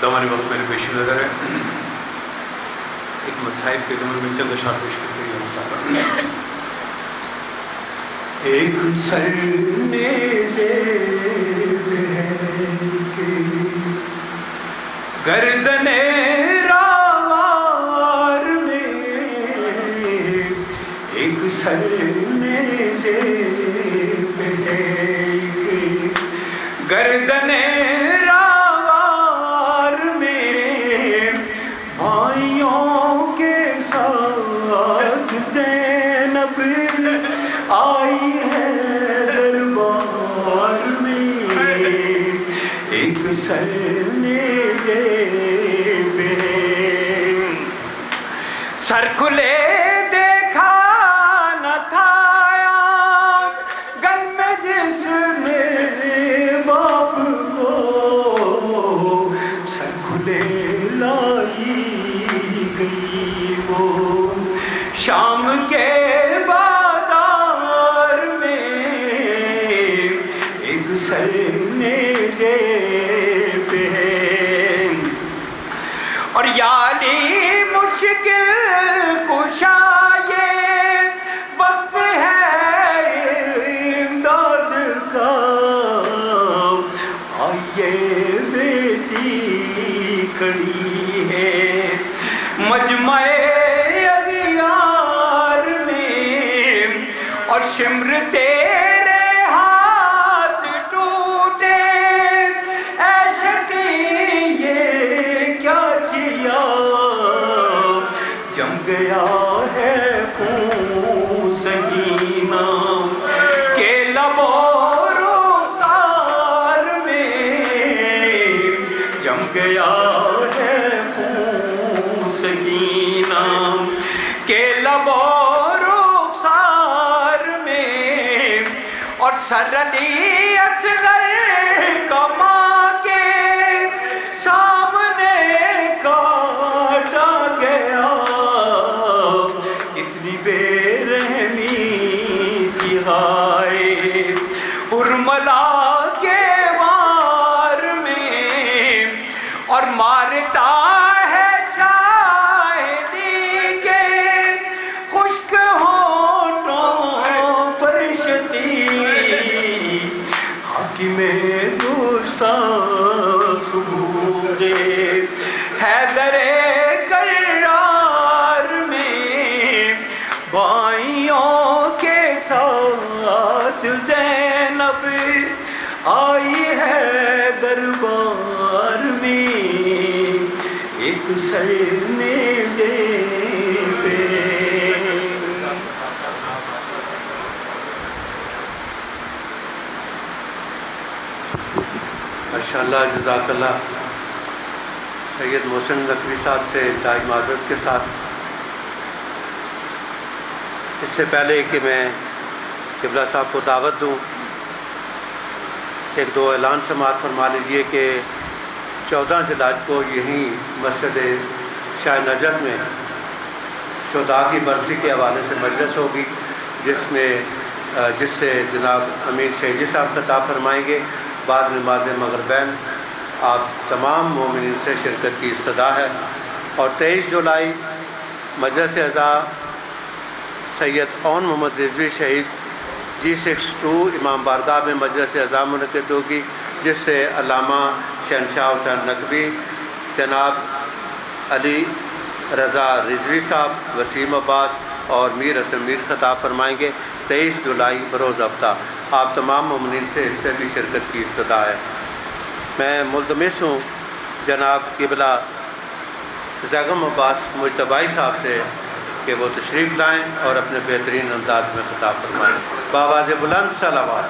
دامن وقت میرے پیش نظر ہے ایک مصائب کے ضمن میں چند اشعار پیش کرتے ہیں انشاءاللہ۔ ایک سر زیب ہے کہ گردن راوار میں، ایک سر زیب ہے کہ گردن راوار میں، بھائیوں کے ساتھ زینب آئی ہے دربار میں، ایک سر زیب ہے۔ سر کھلے دیکھا نہ تھا گن میں جس میں باپ کو، سر کھلے لائی گئی وہ شام کے بازار میں، ایک سر زیب ہے۔ اور یاری مشکل کشا یہ وقت ہے امداد کا، آئیے بیٹی کھڑی ہے مجمع اغیار میں، اور شمر تیرے ہاتھ ٹوٹے اے شقی یہ کیا کیا، جم گیا ہے خون سکینہ کے لب و رخسار میں، جم گیا ہے خون سکینہ کے لب و رخسار میں، اور سر علی اصغر کا ماں کے سامنے کاٹا گیا، کتنی بے رحمی تھی ہائے ارملا کے وار میں، اور مارتا ہے شاہدی کے خشک ہونٹوں پر شتیب، حاکم گستاخ بوئے حیدر کرار میں، بھائیوں کے ساتھ زینب آئی ہے دربار میں، ایک سر زیب ہے۔ ماشاءاللہ، جزاک اللہ سید محسن نقوی صاحب سے انتہائی معذرت کے ساتھ۔ اس سے پہلے کہ میں قبلہ صاحب کو دعوت دوں، ایک دو اعلان سماعت فرما لیجیے کہ 14 ذی الحج کو یہیں مسجد شاہ نجف میں شہداء کی برسی کے حوالے سے مجلس ہوگی، جس سے جناب امیر شہیدی صاحب خطاب فرمائیں گے۔ بعد نماز مغربین آپ تمام مومنین سے شرکت کی استدعا ہے۔ اور 23 جولائی مجلس اعزاء سید اون محمد رضوی شہید G62 امام بارگاہ میں مجلس اعزاء منعقد ہوگی، جس سے علامہ شہنشاہ حسین نقوی، جناب علی رضا رضوی صاحب، وسیم عباس اور میر حسن میر خطاب فرمائیں گے۔ 23 جولائی بروز ہفتہ آپ تمام مومنین سے اس سے بھی شرکت کی استدعا ہے۔ میں ملتمس ہوں جناب قبلہ زیغم عباس مجتبائی صاحب سے کہ وہ تشریف لائیں اور اپنے بہترین انداز میں خطاب فرمائیں۔ بآواز بلند صلوات۔